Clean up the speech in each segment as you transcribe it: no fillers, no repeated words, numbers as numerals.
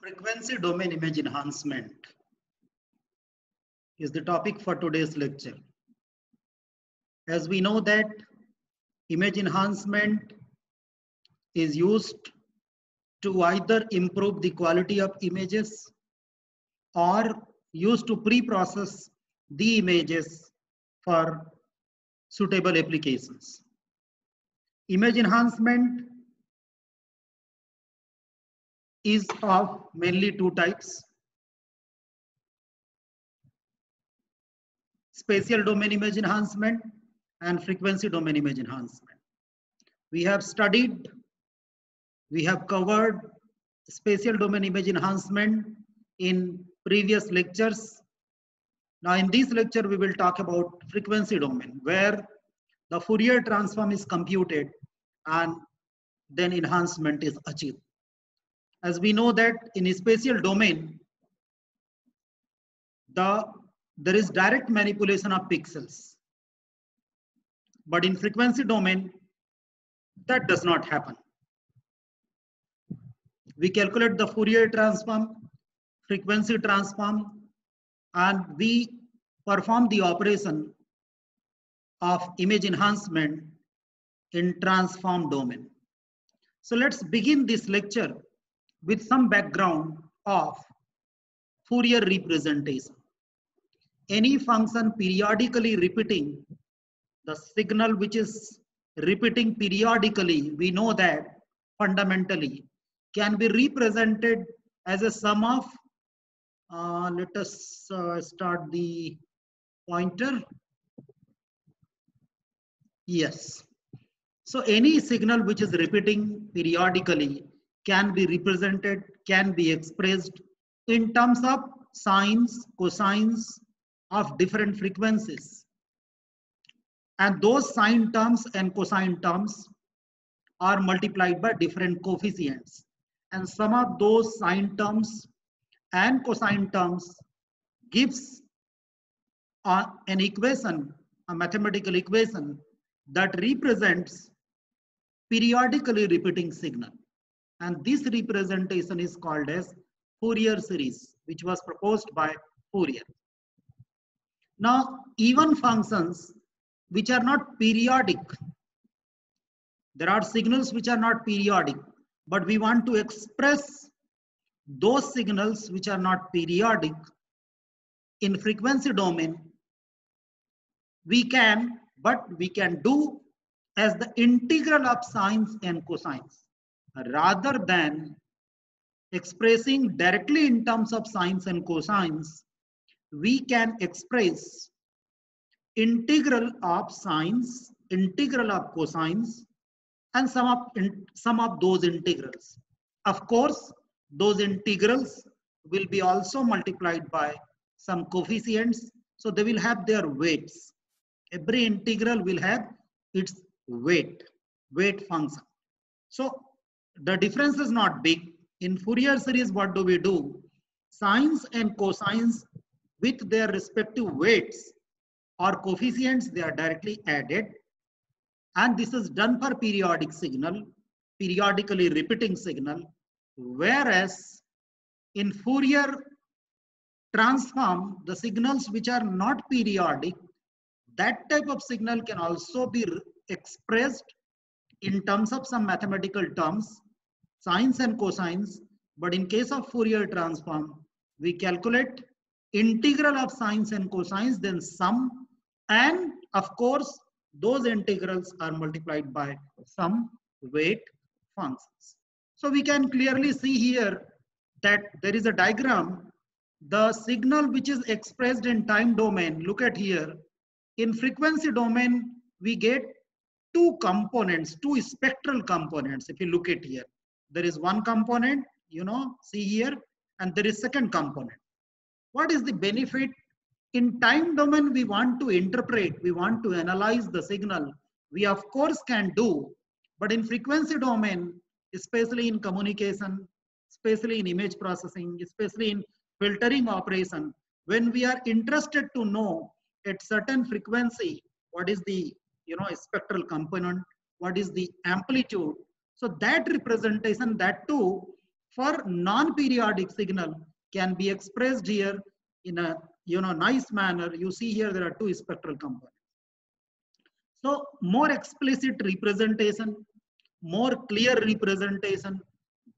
Frequency domain image enhancement is the topic for today's lecture. As we know that image enhancement is used to either improve the quality of images or used to pre-process the images for suitable applications. Image enhancement is of mainly two types: spatial domain image enhancement and frequency domain image enhancement. We have covered spatial domain image enhancement in previous lectures. Now in this lecture, we will talk about frequency domain, where the Fourier transform is computed and then enhancement is achieved. As we know that in a spatial domain, there is direct manipulation of pixels. But in frequency domain, that does not happen. We calculate the Fourier transform, frequency transform, and we perform the operation of image enhancement in transform domain. So let's begin this lecture with some background of Fourier representation. Any function periodically repeating the signal which is repeating periodically, we know that fundamentally can be represented as a sum of, let us start the pointer. Yes. So any signal which is repeating periodically can be represented, can be expressed in terms of sines, cosines of different frequencies. And those sine terms and cosine terms are multiplied by different coefficients. And some of those sine terms and cosine terms gives an equation, a mathematical equation that represents periodically repeating signal. And this representation is called as Fourier series, which was proposed by Fourier. Now, even functions which are not periodic, there are signals which are not periodic, but we want to express those signals which are not periodic in frequency domain. We can do as the integral of sines and cosines, rather than expressing directly in terms of sines and cosines. We can express integral of sines, integral of cosines, and some of those integrals. Of course, those integrals will be also multiplied by some coefficients, so they will have their weights. Every integral will have its weight function. So the difference is not big. In Fourier series, what do we do? Sines and cosines with their respective weights or coefficients, they are directly added. And this is done for periodic signal, periodically repeating signal. Whereas in Fourier transform, the signals which are not periodic, that type of signal can also be expressed in terms of some mathematical terms, sines and cosines. But in case of Fourier transform, we calculate integral of sines and cosines, then sum, and of course, those integrals are multiplied by some weight functions. So we can clearly see here that there is a diagram. The signal which is expressed in time domain, look at here. In frequency domain, we get two components, two spectral components. If you look at here, there is one component, see here, and there is second component. What is the benefit? In time domain, we want to interpret, we want to analyze the signal. We of course can do, but in frequency domain, especially in communication, especially in image processing, especially in filtering operation, when we are interested to know at certain frequency, what is the spectral component, what is the amplitude. So that representation, that too for non-periodic signal can be expressed here in a nice manner. You see here there are two spectral components. So more explicit representation, more clear representation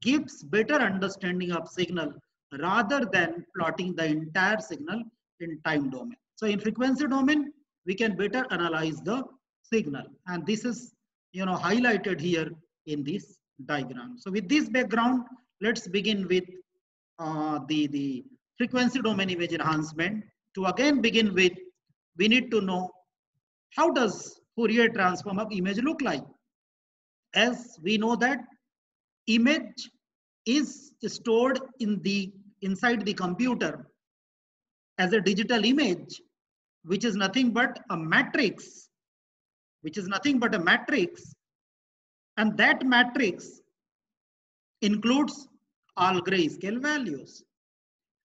gives better understanding of signal rather than plotting the entire signal in time domain. So in frequency domain, we can better analyze the signal, and this is highlighted here in this diagram. So with this background, let's begin with the frequency domain image enhancement. To again begin with, we need to know how does Fourier transform of image look like. As we know that image is stored inside the computer as a digital image, which is nothing but a matrix, and that matrix includes all grayscale values.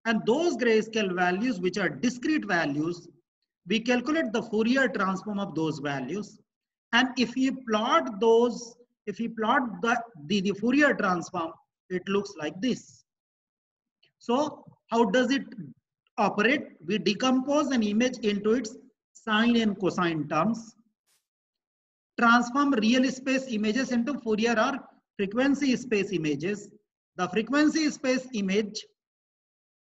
And those grayscale values, which are discrete values, we calculate the Fourier transform of those values. And if we plot the Fourier transform, it looks like this. So how does it operate? We decompose an image into its sine and cosine terms, transform real space images into Fourier or frequency space images. The frequency space image,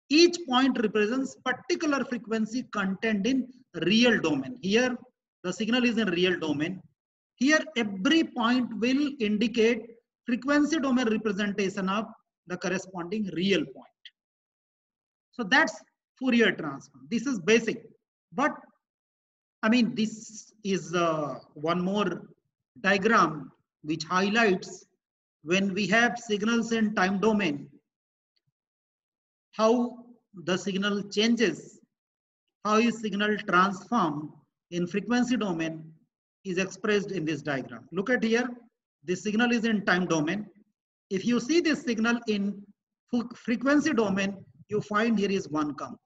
each point represents particular frequency contained in real domain. Here the signal is in real domain. Here every point will indicate frequency domain representation of the corresponding real point. So that's Fourier transform. This is basic, but I mean, this is one more diagram which highlights when we have signals in time domain, how the signal changes, how is signal transformed in frequency domain is expressed in this diagram. Look at here, this signal is in time domain. If you see this signal in frequency domain, you find here is one component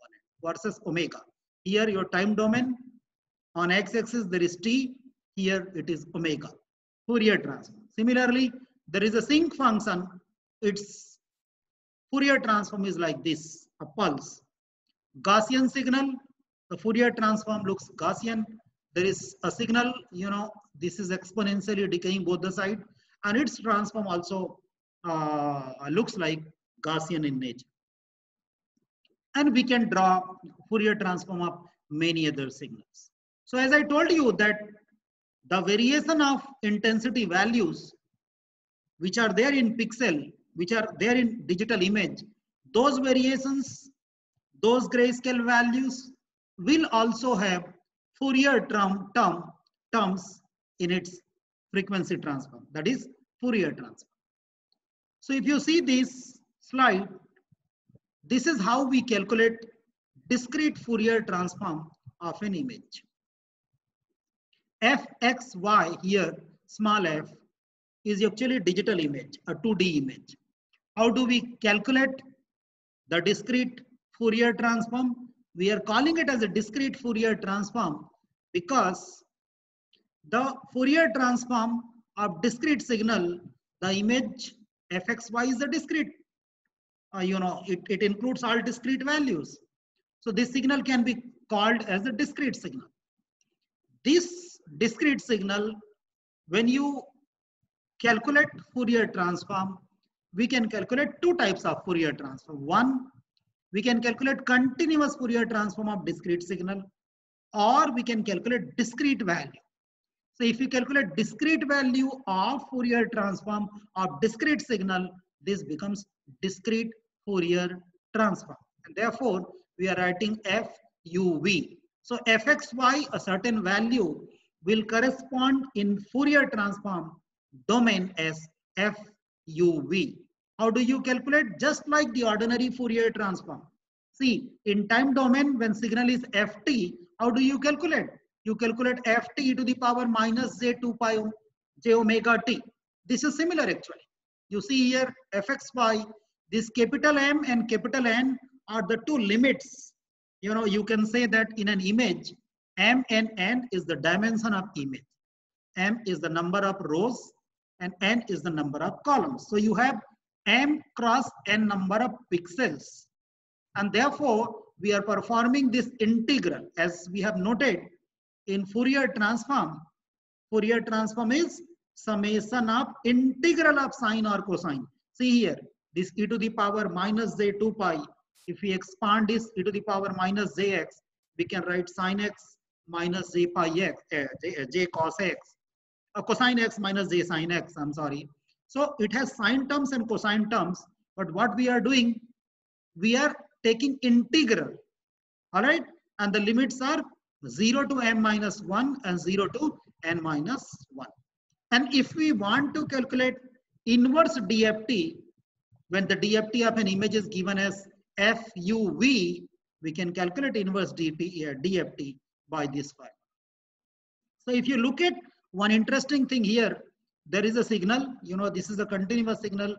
versus omega. Here your time domain, on x-axis there is t, here it is omega, Fourier transform. Similarly, there is a sinc function, its Fourier transform is like this, a pulse. Gaussian signal, the Fourier transform looks Gaussian. There is a signal, this is exponentially decaying both the side, and its transform also looks like Gaussian in nature. And we can draw Fourier transform of many other signals. So as I told you that the variation of intensity values which are there in pixel, which are there in digital image, those variations, those grayscale values will also have Fourier terms in its frequency transform, that is Fourier transform. So if you see this slide, this is how we calculate discrete Fourier transform of an image. Fxy here, small f, is actually digital image, a 2D image. How do we calculate the discrete Fourier transform? We are calling it as a discrete Fourier transform because the Fourier transform of discrete signal, the image fxy is a discrete, it includes all discrete values. So this signal can be called as a discrete signal. This discrete signal, when you calculate Fourier transform, we can calculate two types of Fourier transform. One, we can calculate continuous Fourier transform of discrete signal, or we can calculate discrete value. So if you calculate discrete value of Fourier transform of discrete signal, this becomes discrete Fourier transform. And therefore, we are writing FUV. So fxy, a certain value, will correspond in Fourier transform domain as FUV. How do you calculate? Just like the ordinary Fourier transform. See, in time domain, when signal is ft, how do you calculate? You calculate ft to the power minus j2 pi j omega t. This is similar actually. You see here fxy, this capital M and capital N are the two limits. You can say that in an image, M and N is the dimension of image. M is the number of rows and N is the number of columns. So you have m cross n number of pixels. And therefore, we are performing this integral. As we have noted in Fourier transform is summation of integral of sine or cosine. See here, this e to the power minus j 2 pi. If we expand this e to the power minus jx, we can write sine x minus j pi x, j cos x, cosine x minus j sine x, I'm sorry. So it has sine terms and cosine terms, but what we are doing, we are taking integral, all right? And the limits are 0 to m minus 1 and 0 to n minus 1. And if we want to calculate inverse DFT, when the DFT of an image is given as FUV, we can calculate inverse DFT by this formula. So if you look at one interesting thing here, there is a signal, you know, this is a continuous signal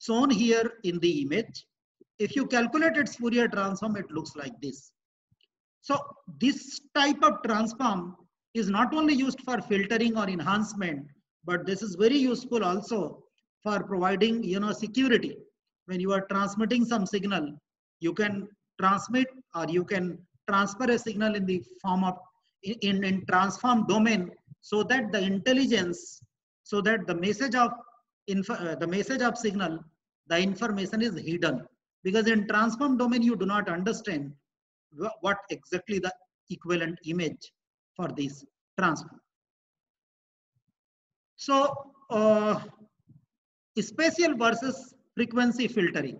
shown here in the image. If you calculate its Fourier transform, it looks like this. So this type of transform is not only used for filtering or enhancement, but this is very useful also for providing, you know, security. When you are transmitting some signal, you can transmit or you can transfer a signal in the form of in transform domain, so that the intelligence, so that the message of signal, the information is hidden, because in transform domain you do not understand what exactly the equivalent image for this transform. So spatial versus frequency filtering.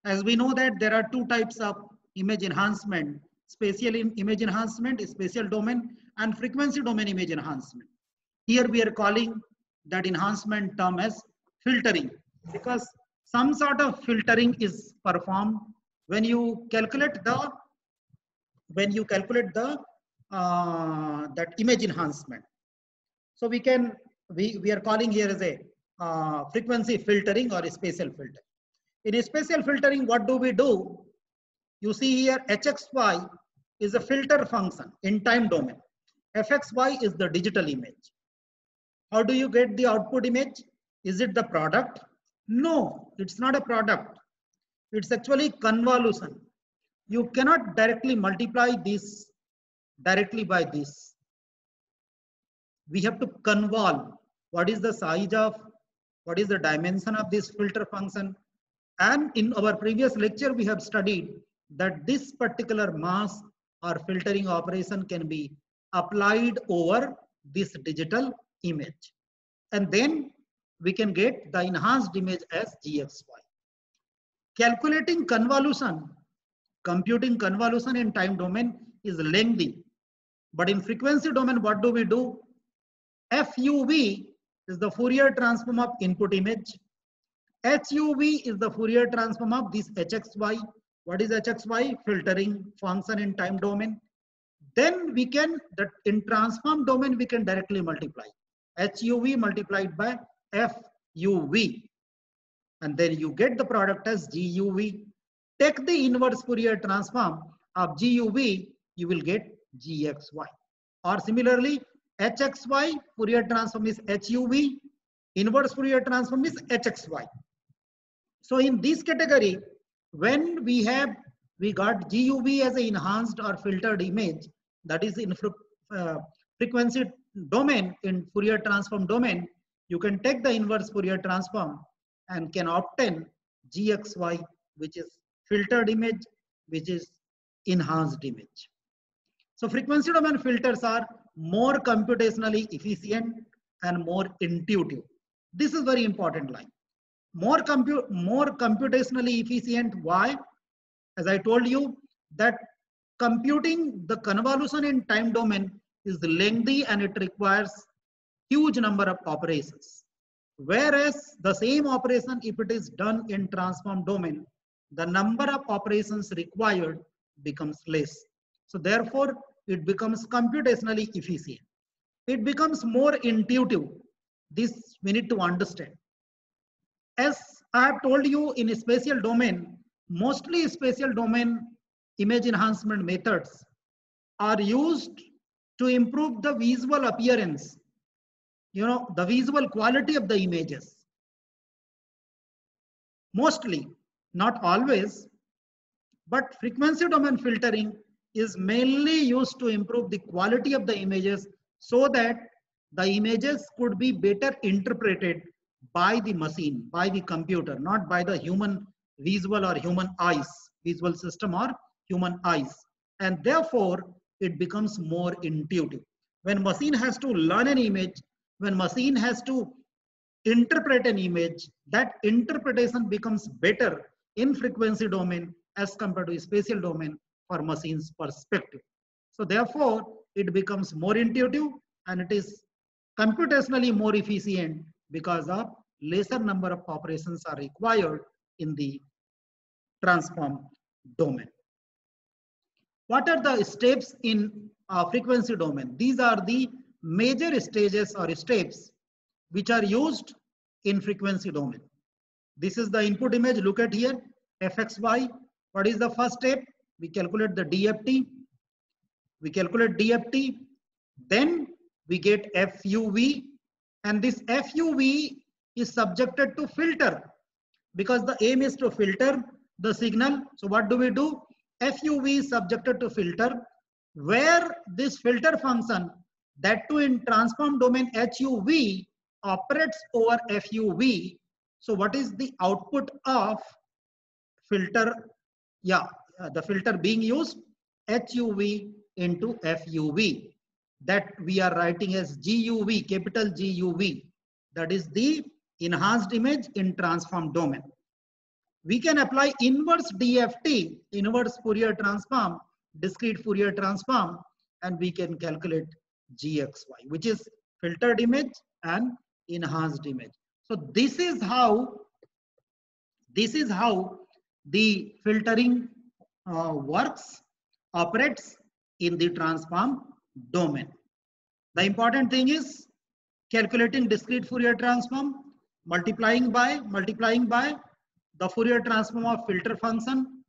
As we know that there are two types of image enhancement: spatial image enhancement, spatial domain, and frequency domain image enhancement. Here we are calling that enhancement term as filtering, because some sort of filtering is performed when you calculate the that image enhancement. So we are calling here as a frequency filtering or a spatial filter. In a spatial filtering, what do we do? You see here hxy is a filter function in time domain. Fxy is the digital image. How do you get the output image? Is it the product? No, it's not a product. It's actually convolution. You cannot directly multiply this directly by this. We have to convolve. What is the size of, what is the dimension of this filter function? And in our previous lecture, we have studied that this particular mask or filtering operation can be applied over this digital image. And then we can get the enhanced image as GXY. Calculating convolution, computing convolution in time domain is lengthy. But in frequency domain, what do we do? FUV is the Fourier transform of input image. HUV is the Fourier transform of this HXY. What is HXY? Filtering function in time domain. Then we can, that in transform domain, we can directly multiply. HUV multiplied by FUV. And then you get the product as GUV. Take the inverse Fourier transform of GUV, you will get GXY. Or similarly, HXY Fourier transform is HUV, inverse Fourier transform is HXY. So in this category, when we got GUV as an enhanced or filtered image, that is in frequency domain, in Fourier transform domain, you can take the inverse Fourier transform and can obtain GXY, which is filtered image, which is enhanced image. So frequency domain filters are more computationally efficient and more intuitive. This is very important line. More computationally efficient. Why? As I told you, that computing the convolution in time domain is lengthy and it requires huge number of operations. Whereas the same operation, if it is done in transform domain, the number of operations required becomes less. So therefore, it becomes computationally efficient. It becomes more intuitive. This we need to understand. As I have told you, in a spatial domain, mostly spatial domain image enhancement methods are used to improve the visual appearance, you know, the visual quality of the images. Mostly, not always, but frequency domain filtering is mainly used to improve the quality of the images so that the images could be better interpreted by the machine, by the computer, not by the human visual or human eyes, visual system or human eyes. And therefore, it becomes more intuitive. When machine has to learn an image, when machine has to interpret an image, that interpretation becomes better in frequency domain as compared to spatial domain for machine's perspective. So therefore, it becomes more intuitive and it is computationally more efficient because of lesser number of operations are required in the transform domain. What are the steps in frequency domain? These are the major stages or steps which are used in frequency domain. This is the input image. Look at here, fxy. What is the first step? We calculate the DFT. We calculate DFT. Then we get FUV. And this FUV is subjected to filter because the aim is to filter the signal. So what do we do? FUV is subjected to filter, where this filter function, that too in transform domain HUV, operates over FUV. So what is the output of filter? Yeah, the filter being used, HUV into FUV. That we are writing as GUV, capital GUV. That is the enhanced image in transform domain. We can apply inverse DFT, inverse Fourier transform, discrete Fourier transform, and we can calculate GXY, which is filtered image and enhanced image. So this is how the filtering works, operates in the transform domain. The important thing is calculating discrete Fourier transform, multiplying by the Fourier transform of filter function,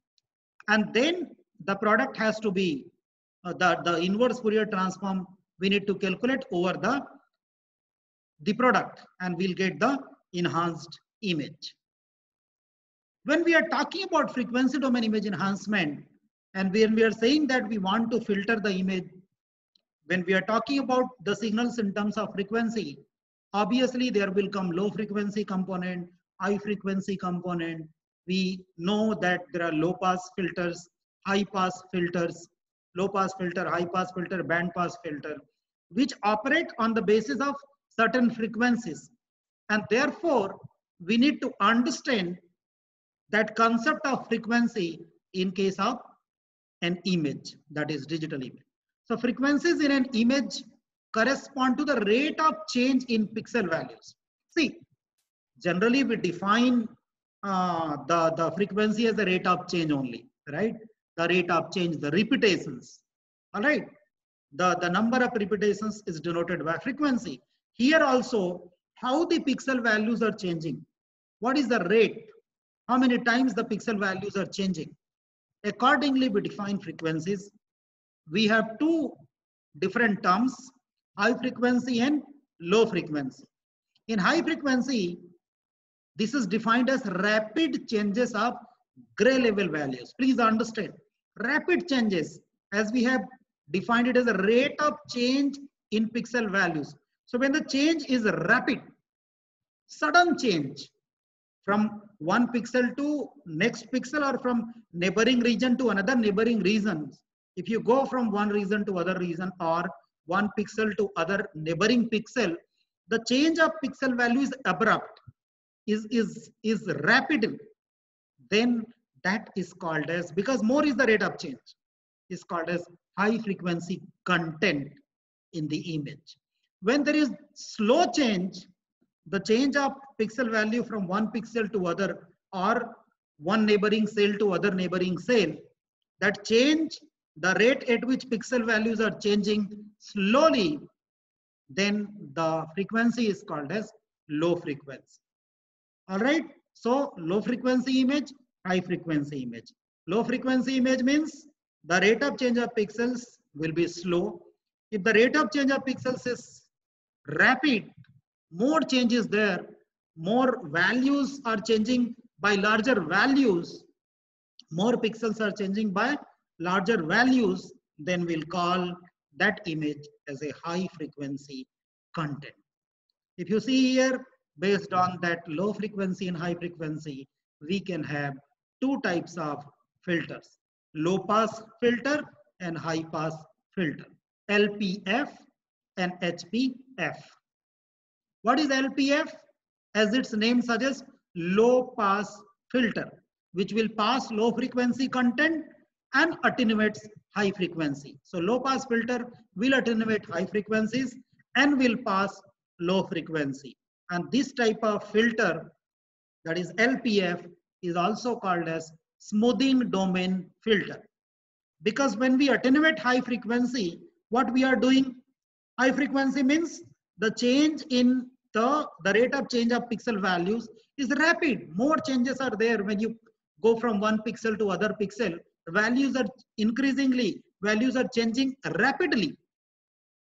and then the product has to be the inverse Fourier transform we need to calculate over the product, and we'll get the enhanced image. When we are talking about frequency domain image enhancement, and when we are saying that we want to filter the image, when we are talking about the signals in terms of frequency, obviously there will come low frequency component, high frequency component. We know that there are low pass filters, high pass filters, low pass filter, high pass filter, band pass filter, which operate on the basis of certain frequencies. And therefore, we need to understand that concept of frequency in case of an image, that is digital image. So frequencies in an image correspond to the rate of change in pixel values. See, generally we define the frequency as the rate of change only, right? The rate of change, the repetitions, all right? The number of repetitions is denoted by frequency. Here also, how the pixel values are changing. What is the rate? How many times the pixel values are changing? Accordingly, we define frequencies. We have two different terms, high frequency and low frequency. In high frequency, this is defined as rapid changes of gray level values. Please understand, rapid changes, as we have defined it as a rate of change in pixel values. So when the change is rapid, sudden change from one pixel to next pixel or from neighboring region to another neighboring regions. If you go from one region to other region or one pixel to other neighboring pixel, the change of pixel value is abrupt, is rapid. Then that is called as, because more is the rate of change, is called as high frequency content in the image. When there is slow change, the change of pixel value from one pixel to other or one neighboring cell to other neighboring cell, that change, the rate at which pixel values are changing slowly, then the frequency is called as low frequency. All right. So low frequency image, high frequency image. Low frequency image means the rate of change of pixels will be slow. If the rate of change of pixels is rapid, more changes there, more values are changing by larger values, more pixels are changing by larger values, then we'll call that image as a high frequency content. If you see here, based on that low frequency and high frequency, we can have two types of filters, low pass filter and high pass filter, LPF and HPF. What is LPF? As its name suggests, low pass filter, which will pass low frequency content and attenuates high frequency. So low pass filter will attenuate high frequencies and will pass low frequency. And this type of filter, that is LPF, is also called as smoothing domain filter. Because when we attenuate high frequency, what we are doing, high frequency means the change in the rate of change of pixel values is rapid. More changes are there when you go from one pixel to other pixel. The values are increasingly, values are changing rapidly.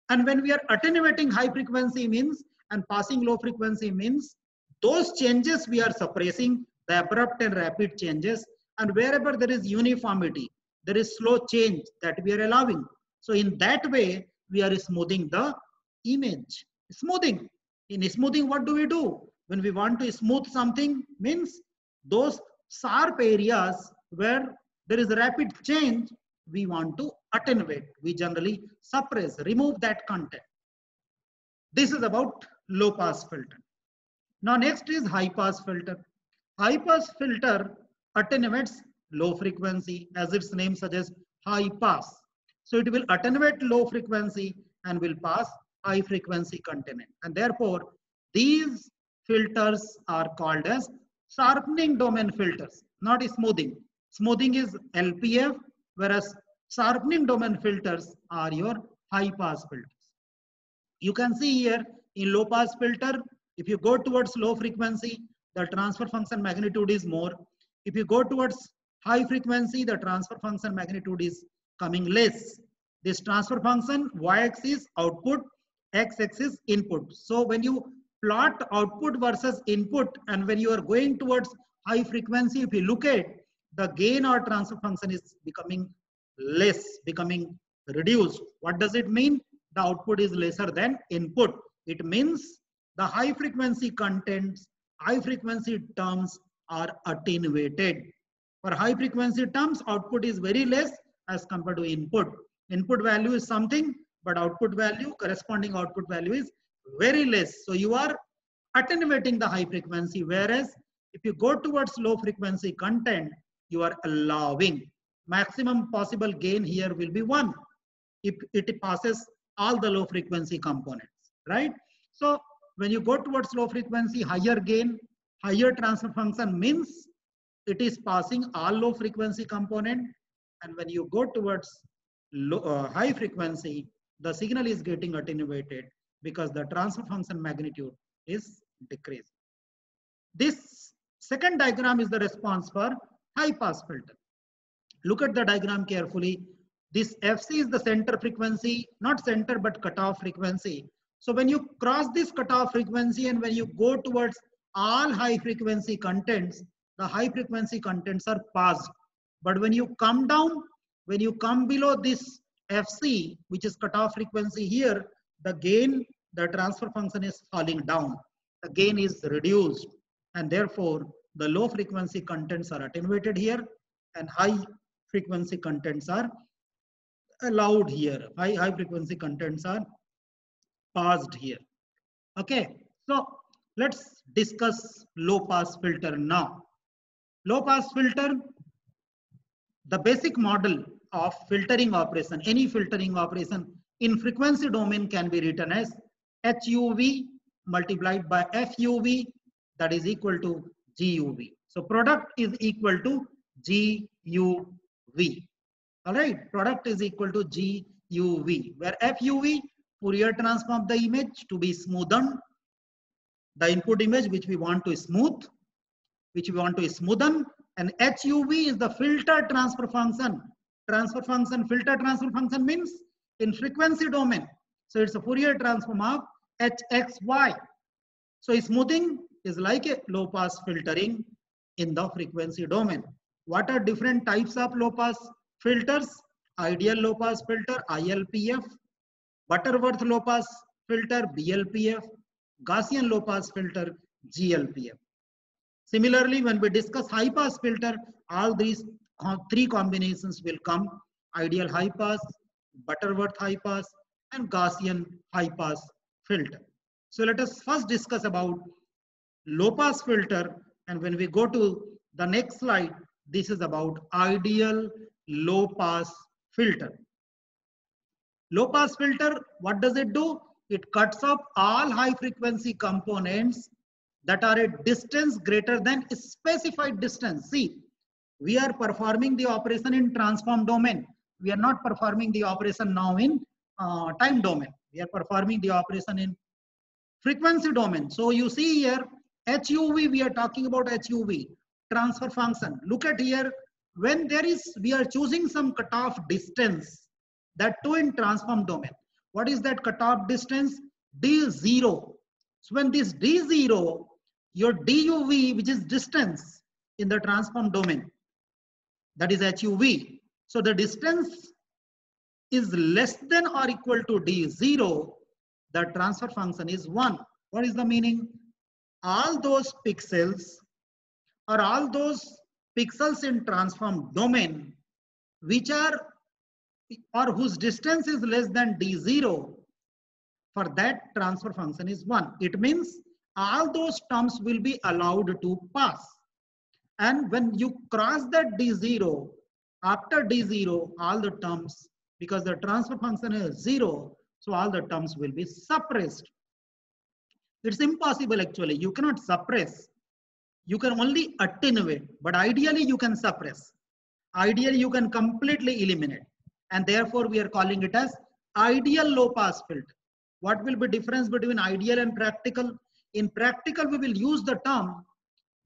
And when we are attenuating high frequency means and passing low frequency means those changes we are suppressing, the abrupt and rapid changes, and wherever there is uniformity, there is slow change that we are allowing. So in that way, we are smoothing the image. Smoothing. In smoothing, what do we do? When we want to smooth something, means those sharp areas where there is rapid change, we want to attenuate. We generally suppress, remove that content. This is about low pass filter. Now next is high pass filter. High pass filter attenuates low frequency, as its name suggests, high pass. So it will attenuate low frequency and will pass high frequency content. And therefore, these filters are called as sharpening domain filters, not smoothing. Smoothing is LPF, whereas sharpening domain filters are your high pass filters. You can see here in low pass filter, if you go towards low frequency, the transfer function magnitude is more. If you go towards high frequency, the transfer function magnitude is coming less. This transfer function, y-axis output, x-axis input. So when you plot output versus input, and when you are going towards high frequency, if you look at the gain or transfer function is becoming less, becoming reduced. What does it mean? The output is lesser than input. It means the high frequency contents, high frequency terms are attenuated. For high frequency terms, output is very less as compared to input. Input value is something, but output value, corresponding output value is very less. So you are attenuating the high frequency, whereas if you go towards low frequency content, you are allowing maximum possible gain here will be 1 if it passes all the low frequency components, right? So when you go towards low frequency, higher gain, higher transfer function means it is passing all low frequency component. And when you go towards high frequency, the signal is getting attenuated because the transfer function magnitude is decreasing. This second diagram is the response for high pass filter. Look at the diagram carefully. This FC is the center frequency, not center, but cutoff frequency. So when you cross this cutoff frequency and when you go towards all high frequency contents, the high frequency contents are passed. But when you come down, when you come below this FC, which is cutoff frequency here, the gain, the transfer function is falling down. The gain is reduced, and therefore the low frequency contents are attenuated here and high frequency contents are allowed here. High frequency contents are passed here. Okay, so let's discuss low pass filter now. Low pass filter, the basic model of filtering operation, any filtering operation in frequency domain can be written as HUV multiplied by FUV, that is equal to GUV. So product is equal to GUV. All right, product is equal to GUV, where FUV, Fourier transform of the image to be smoothened, the input image which we want to smoothen, and HUV is the filter transfer function. Filter transfer function means in frequency domain. So it's a Fourier transform of HXY. So smoothing is like a low pass filtering. in the frequency domain. What are different types of low pass filters? Ideal low pass filter, ILPF, Butterworth low pass filter, BLPF, Gaussian low pass filter, GLPF. Similarly, when we discuss high pass filter, all these three combinations will come: ideal high pass, Butterworth high pass, and Gaussian high pass filter. So let us first discuss about low pass filter, and when we go to the next slide, this is about ideal low pass filter. Low pass filter, what does it do? It cuts off all high frequency components that are a distance greater than a specified distance. See, we are performing the operation in transform domain. We are not performing the operation now in time domain. We are performing the operation in frequency domain. So you see here, HUV, we are talking about HUV, transfer function. Look at here, when we are choosing some cutoff distance, that too in transform domain. What is that cutoff distance? D0. So when this D0, your DUV, which is distance in the transform domain, that is HUV. So the distance is less than or equal to D0, the transfer function is 1. What is the meaning? All those pixels or all those pixels in transform domain which are or whose distance is less than D0, for that transfer function is 1. It means all those terms will be allowed to pass. And when you cross that D0, after D0, all the terms, because the transfer function is 0, so all the terms will be suppressed. It's impossible actually. You cannot suppress. You can only attenuate, but ideally you can suppress. Ideally you can completely eliminate. And therefore we are calling it as ideal low pass filter. What will be difference between ideal and practical? In practical, we will use the term,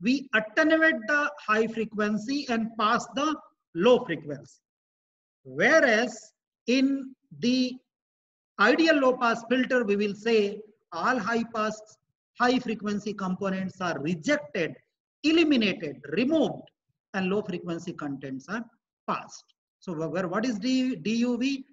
we attenuate the high frequency and pass the low frequency. Whereas in the ideal low pass filter, we will say all high pass, high frequency components are rejected, eliminated, removed, and low frequency contents are passed. So what is DUV?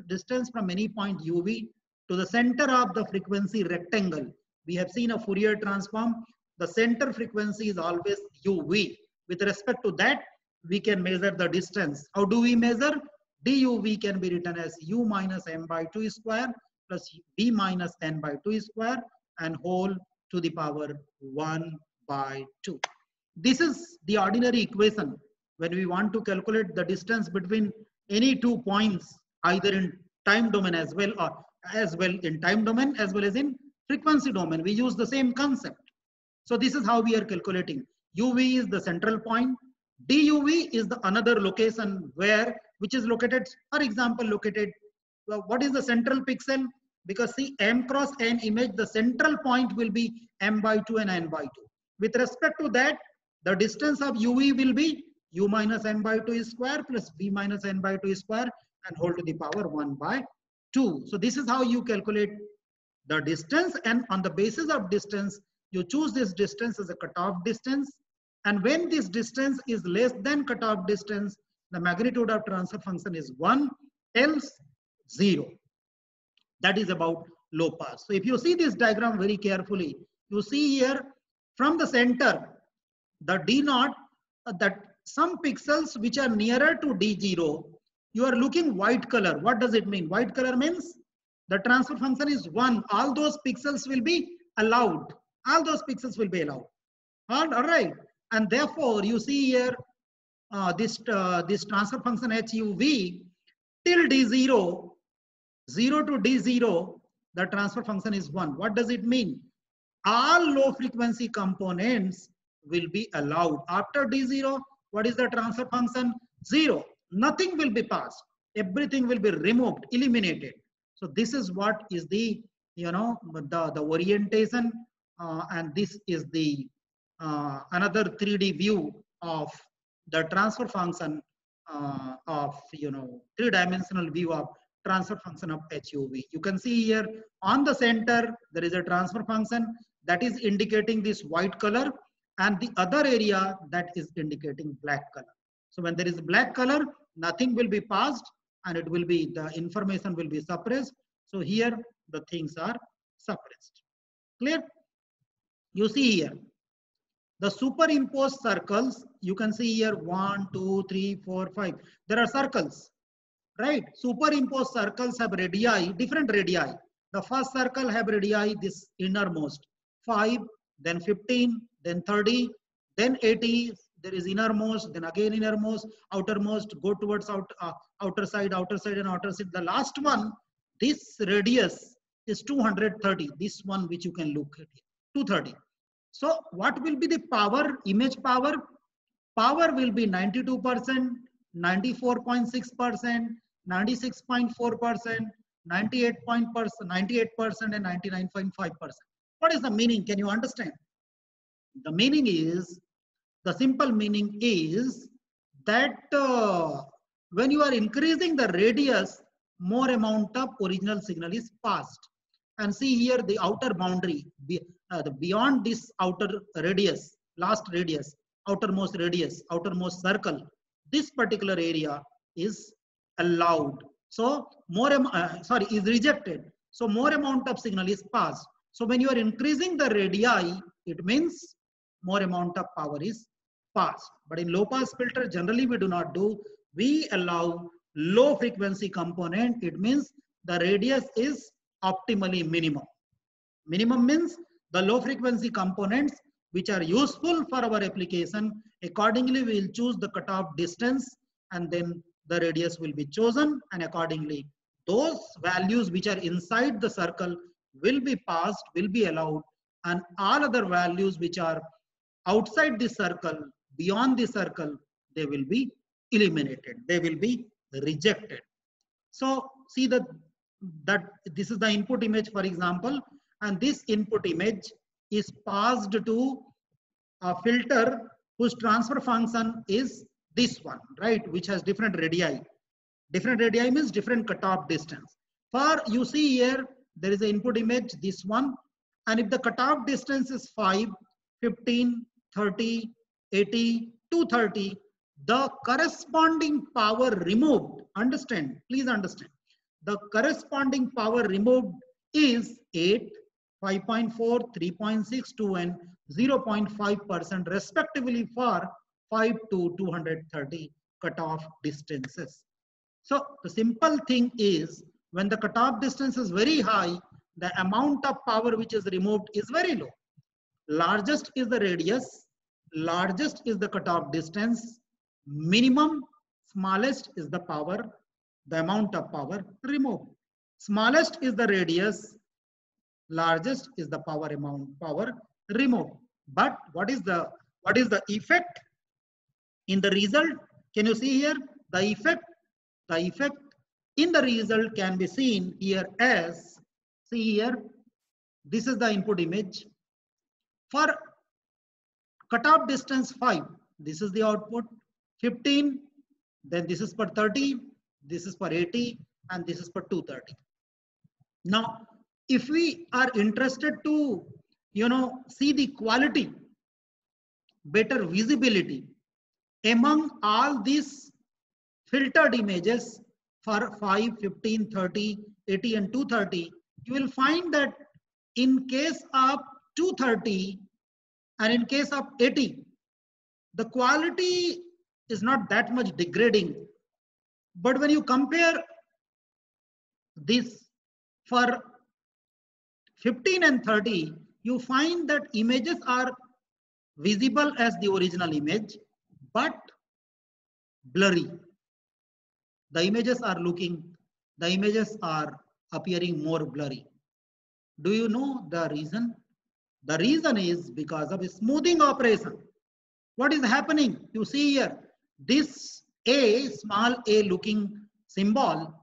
Distance from any point UV to the center of the frequency rectangle. We have seen a Fourier transform. The center frequency is always UV. With respect to that, we can measure the distance. How do we measure? DUV can be written as U minus M by 2 square plus V minus N by 2 square and whole to the power 1 by 2. This is the ordinary equation when we want to calculate the distance between any 2 points, either in time domain as well in time domain as well as in frequency domain. We use the same concept. So this is how we are calculating. UV is the central point. DUV is the another location which is located, for example, what is the central pixel? Because see, M cross N image, the central point will be M by 2 and N by 2. With respect to that, the distance of UV will be U minus M by 2 square plus V minus N by 2 square and whole to the power 1 by 2. So this is how you calculate the distance, and on the basis of distance, you choose this distance as a cutoff distance. And when this distance is less than cutoff distance, the magnitude of transfer function is 1, else 0. That is about low pass. So if you see this diagram very carefully, you see here from the center, the D0, that some pixels which are nearer to D0, you are looking white color. What does it mean? White color means the transfer function is 1. All those pixels will be allowed. All those pixels will be allowed. All right. And therefore, you see here this transfer function HUV till D0, 0 to D0, the transfer function is 1. What does it mean? All low frequency components will be allowed. After D0, what is the transfer function? 0. Nothing will be passed. Everything will be removed, eliminated. So this is what is the, the orientation, and this is the another 3D view of the transfer function of, 3-dimensional view of transfer function of HUV. You can see here on the center, there is a transfer function that is indicating this white color, and the other area that is indicating black color. So when there is black color, nothing will be passed and it will be, the information will be suppressed. So here the things are suppressed. Clear? You see here, the superimposed circles, you can see here 1, 2, 3, 4, 5. There are circles, right? Superimposed circles have radii, different radii. The first circle have radii, this innermost, 5, then 15, then 30, then 80, there is innermost, then again innermost, outermost, go towards outer side, and outer side. The last one, this radius is 230, this one which you can look at here, 230. So what will be the power, image power? Power will be 92%, 94.6%, 96.4%, 98%, and 99.5%. What is the meaning? Can you understand? The meaning is, the simple meaning is that when you are increasing the radius, more amount of original signal is passed. And see here the outer boundary, beyond this outer radius, last radius, outermost circle, this particular area is allowed. So more, is rejected. So more amount of signal is passed. So when you are increasing the radii, it means more amount of power is passed. But in low pass filter, generally we do not do. We allow low frequency component. It means the radius is optimally minimum. Minimum means the low frequency components which are useful for our application. Accordingly, we will choose the cutoff distance and then the radius will be chosen, and accordingly those values which are inside the circle will be passed, will be allowed, and all other values which are outside the circle, beyond the circle, they will be eliminated, they will be rejected. So see that this is the input image, for example, and this input image is passed to a filter whose transfer function is this one, right, which has different radii. Different radii means different cutoff distance. For you see here, there is an input image, this one, and if the cutoff distance is 5, 15, 30, 80, 230, the corresponding power removed, understand, please understand, the corresponding power removed is 8, 5.4, 3.62 and 0.5% respectively for 5 to 230 cutoff distances. So the simple thing is, when the cutoff distance is very high, the amount of power which is removed is very low. Largest is the radius, largest is the cutoff distance, minimum, smallest is the power, the amount of power removed. Smallest is the radius, largest is the power removed. But what is the effect in the result? Can you see here the effect? The effect in the result can be seen here as, see here, this is the input image. For cutoff distance 5, this is the output, 15, then this is for 30, this is for 80, and this is for 230. Now, if we are interested to, see the quality, better visibility among all these filtered images for 5, 15, 30, 80, and 230, you will find that in case of 230 and in case of 80, the quality is not that much degrading. But when you compare this for 15 and 30, you find that images are visible as the original image, but blurry. The images are appearing more blurry. Do you know the reason? The reason is because of a smoothing operation. What is happening? You see here, this A, small a looking symbol,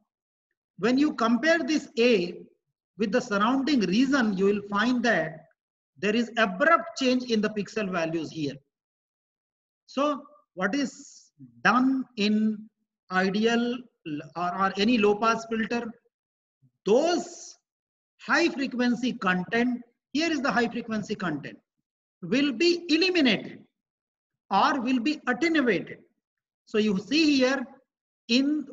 when you compare this A with the surrounding region, you will find that there is abrupt change in the pixel values here. So what is done in ideal or any low pass filter? Those high frequency content, here is the high frequency content. will be eliminated or will be attenuated. So you see here,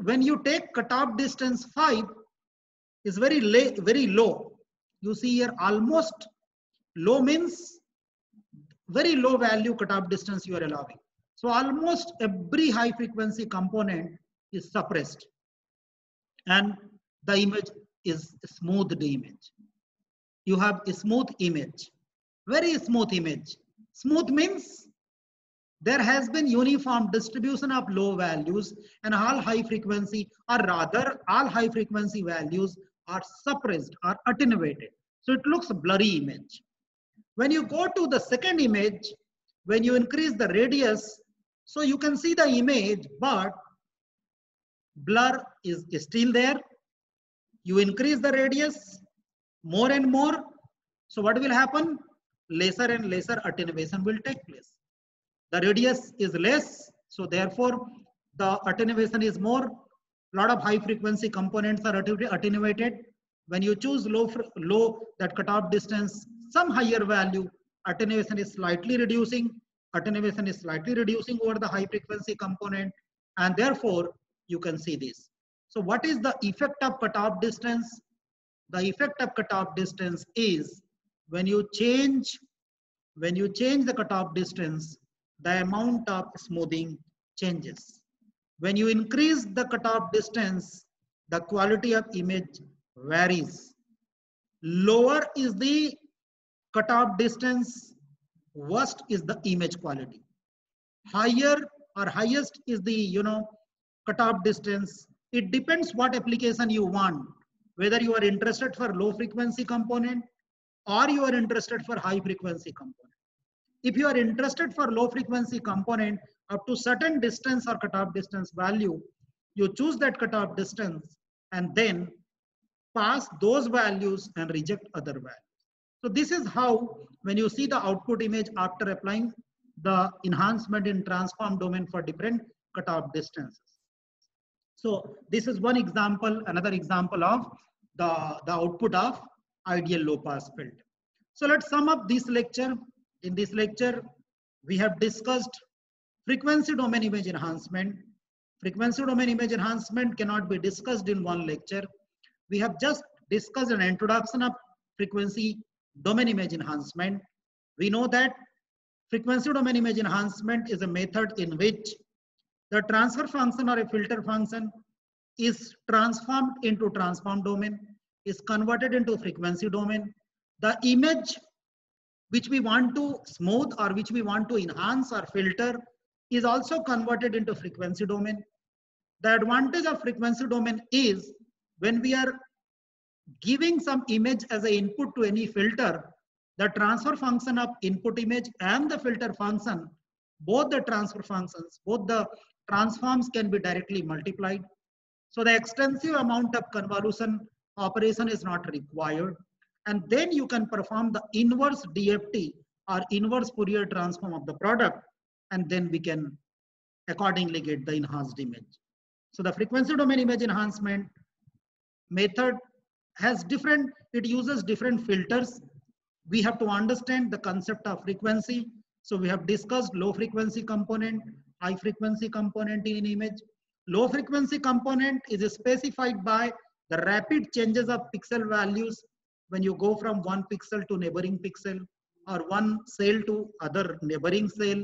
when you take cutoff distance 5 is very low. You see here almost low means very low value cutoff distance you are allowing. So almost every high frequency component is suppressed and the image is a smoothed image. You have a smooth image, very smooth image. Smooth means there has been uniform distribution of low values and all high frequency, or rather all high frequency values are suppressed or attenuated. So it looks a blurry image. When you go to the second image, when you increase the radius, so you can see the image, but blur is still there. You increase the radius more and more. So what will happen? Lesser and lesser attenuation will take place. The radius is less, so therefore the attenuation is more. A lot of high frequency components are attenuated. When you choose low that cutoff distance, some higher value, attenuation is slightly reducing. Attenuation is slightly reducing over the high frequency component, and therefore you can see this. So what is the effect of cutoff distance? The effect of cutoff distance is when you change the cutoff distance, the amount of smoothing changes. When you increase the cutoff distance, the quality of image varies. Lower is the cutoff distance, worst is the image quality. Higher or highest is the cutoff distance. It depends what application you want, whether you are interested for low frequency component or you are interested for high frequency component. If you are interested for low frequency component up to certain distance or cutoff distance value, you choose that cutoff distance and then pass those values and reject other values. So this is how, when you see the output image after applying the enhancement in transform domain for different cutoff distances. So this is one example, another example of the output of ideal low pass filter. So let's sum up this lecture. In this lecture, we have discussed frequency domain image enhancement. Frequency domain image enhancement cannot be discussed in one lecture. We have just discussed an introduction of frequency domain image enhancement. We know that frequency domain image enhancement is a method in which the transfer function or a filter function is transformed into transform domain, is converted into frequency domain. The image which we want to smooth or which we want to enhance or filter is also converted into frequency domain. The advantage of frequency domain is when we are giving some image as an input to any filter, the transfer function of input image and the filter function, both the transfer functions, both the transforms can be directly multiplied. So the extensive amount of convolution operation is not required. And then you can perform the inverse DFT or inverse Fourier transform of the product, and then we can accordingly get the enhanced image. So the frequency domain image enhancement method has it uses different filters. We have to understand the concept of frequency. So we have discussed low frequency component, high frequency component in an image. Low frequency component is specified by the rapid changes of pixel values when you go from one pixel to neighboring pixel or one cell to other neighboring cell.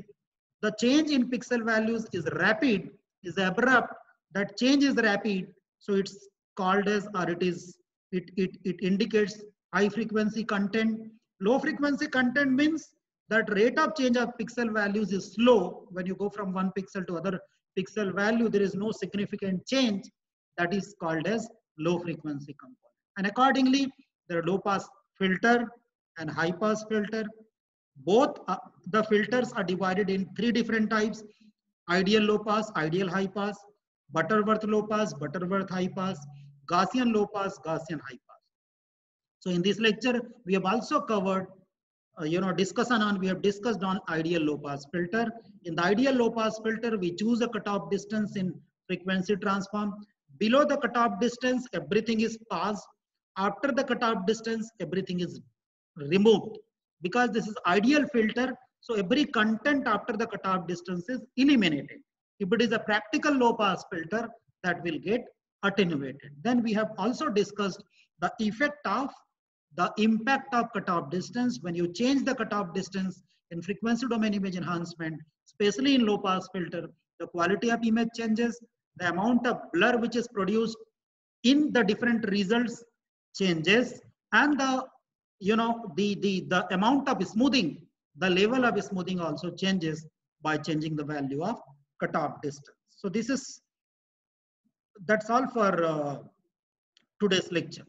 The change in pixel values is rapid, is abrupt. That change is rapid, so it's called as, or it indicates high frequency content. Low frequency content means that rate of change of pixel values is slow. When you go from one pixel to other pixel value, there is no significant change. That is called as low frequency component. And accordingly, there are low pass filter and high pass filter. Both the filters are divided in 3 different types: ideal low pass, ideal high pass, Butterworth low pass, Butterworth high pass, Gaussian low pass, Gaussian high pass. So in this lecture, we have also covered we have discussed on ideal low pass filter. In the ideal low pass filter, we choose a cutoff distance in frequency transform. Below the cutoff distance, everything is passed. After the cutoff distance, everything is removed. because this is ideal filter. So every content after the cutoff distance is eliminated. If it is a practical low pass filter, that will get attenuated. Then we have also discussed the effect of the impact of cutoff distance. When you change the cutoff distance in frequency domain image enhancement, especially in low pass filter, the quality of image changes, the amount of blur which is produced in the different results changes, and the the amount of smoothing, the level of smoothing also changes by changing the value of cutoff distance. So that's all for today's lecture.